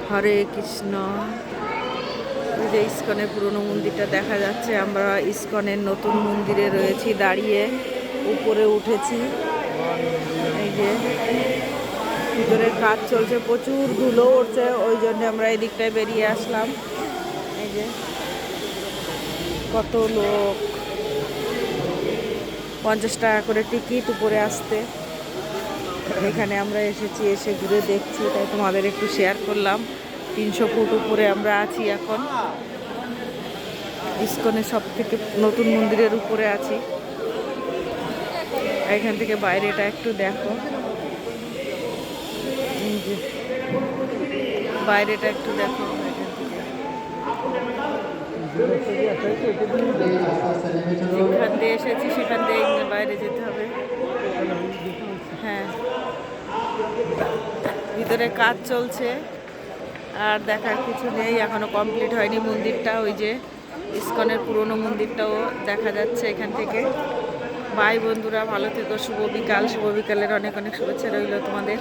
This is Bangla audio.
হরে কৃষ্ণ। ওই যে ইস্কনের পুরনো মন্দিরটা দেখা যাচ্ছে। আমরা ইস্কনের নতুন মন্দিরে রয়েছি দাঁড়িয়ে, উপরে উঠেছি। এই যে ভিতরে কাজ চলছে, প্রচুর ধুলো উঠছে, ওই জন্য আমরা এই দিকটায় বেরিয়ে আসলাম। এই যে কত লোক, 50 টাকা করে টিকিট উপরে আসতে। এখানে আমরা এসেছি, এসে ঘুরে দেখছি, তাই তোমাদের একটু শেয়ার করলাম। 300 ফুট উপরে আমরা আছি এখন, ইস্কনের সব থেকে নতুন মন্দিরের উপরে আছি। এখান থেকে বাইরেটা একটু দেখো, এই যে বাইরেটা একটু দেখো। যেখান দিয়ে এসেছি সেখান দিয়ে বাইরে যেতে হবে। হ্যাঁ, ভিতরে কাজ চলছে, আর দেখার কিছু নেই, এখনো কমপ্লিট হয়নি মন্দিরটা। ওই যে ইস্কনের পুরনো মন্দিরটাও দেখা যাচ্ছে এখান থেকে। বাই বন্ধুরা, ভালো থেকো। শুভ বিকাল, শুভ বিকালের অনেক অনেক শুভেচ্ছা রইল তোমাদের।